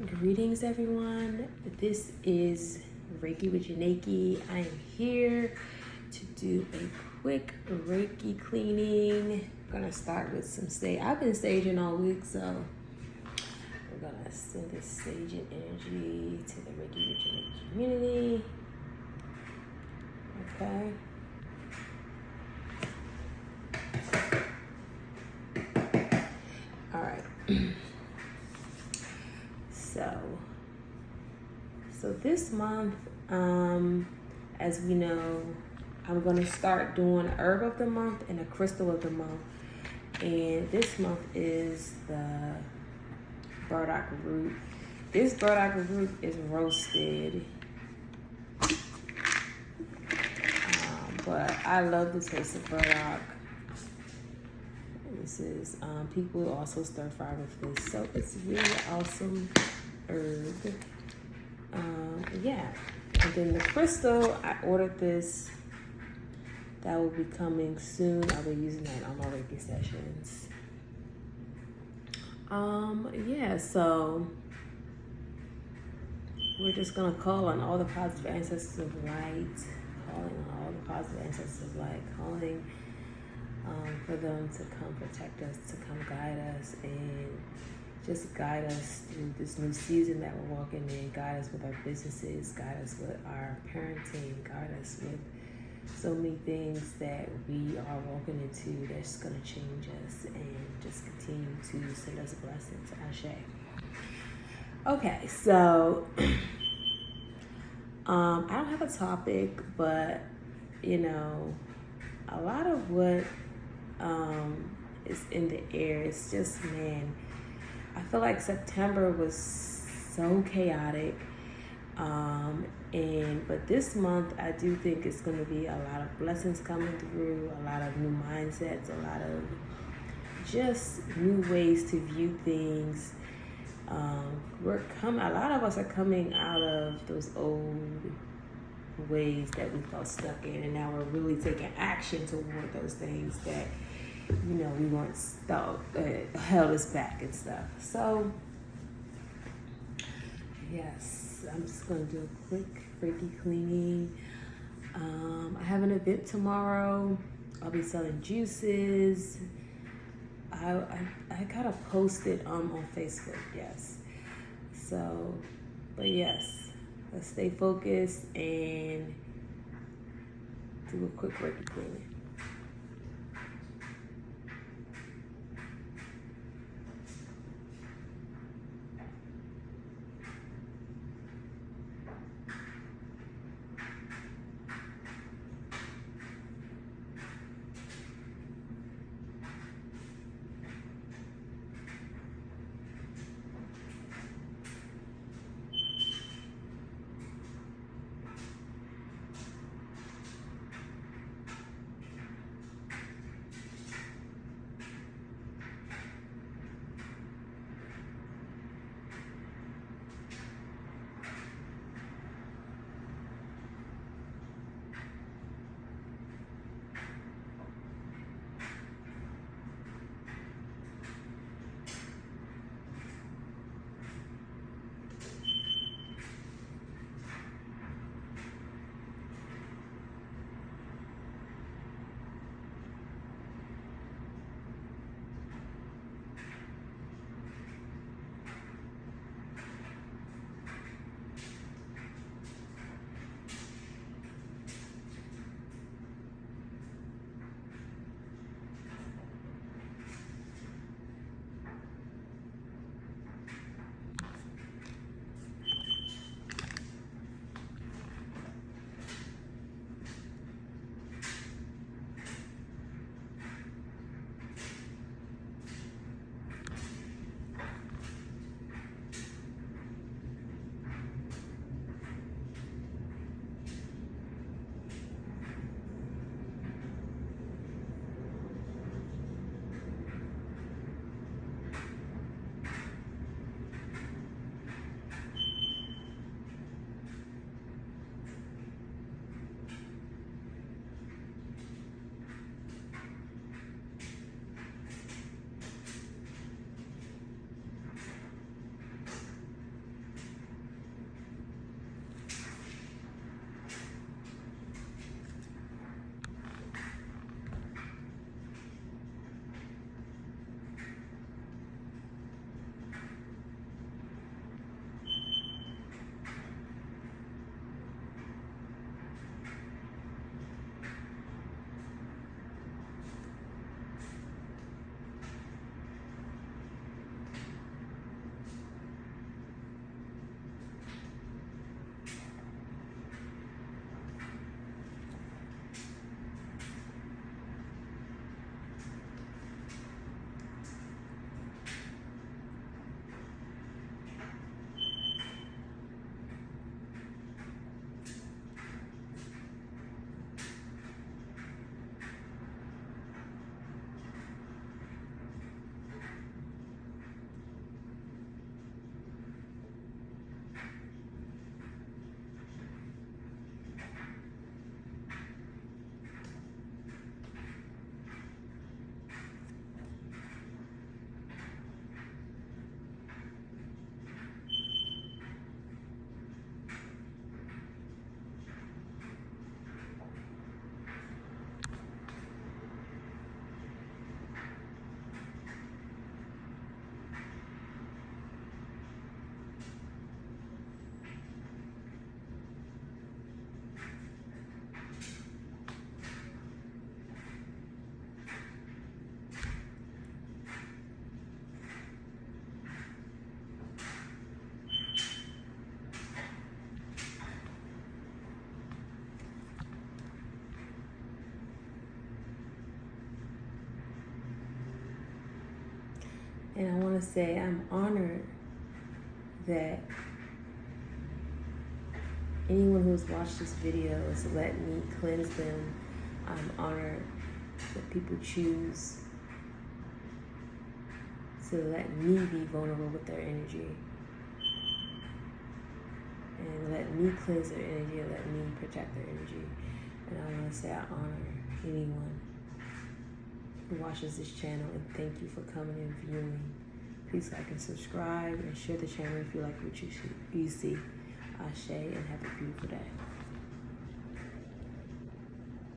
Greetings, everyone. This is Reiki with Janaki. I am here to do a quick Reiki cleaning. I'm gonna start with some sage. I've been saging all week, so we're gonna send this saging energy to the Reiki with Janaki community. Okay. All right. So this month, as we know, I'm going to start doing herb of the month and a crystal of the month. And this month is the burdock root. This burdock root is roasted. But I love the taste of burdock. This is, people also stir fry with this. So it's really awesome herb. Yeah. And then the crystal, I ordered this. That will be coming soon. I'll be using that on my Reiki sessions. Yeah, so we're just gonna call on all the positive ancestors of light, calling on all the positive ancestors of light, calling for them to come protect us, to come guide us, and just guide us through this new season that we're walking in, guide us with our businesses, guide us with our parenting, guide us with so many things that we are walking into that's going to change us and just continue to send us blessings. Ashe. Okay, so I don't have a topic, but you know, a lot of what is in the air is just, man, I feel like September was so chaotic. But this month, I do think it's going to be a lot of blessings coming through, a lot of new mindsets, a lot of just new ways to view things. A lot of us are coming out of those old ways that we felt stuck in, and now we're really taking action toward those things that, you know, we weren't stuck, held us back and stuff. So, yes, I'm just going to do a quick Reiki cleaning. I have an event tomorrow. I'll be selling juices. I gotta post it on Facebook, yes. So, but yes, let's stay focused and do a quick Reiki cleaning. And I want to say I'm honored that anyone who's watched this video has let me cleanse them. I'm honored that people choose to let me be vulnerable with their energy and let me cleanse their energy and let me protect their energy. And I want to say I honor anyone who watches this channel, and thank you for coming and viewing. Please like and subscribe and share the channel if you like what you see. Ashe, and have a beautiful day.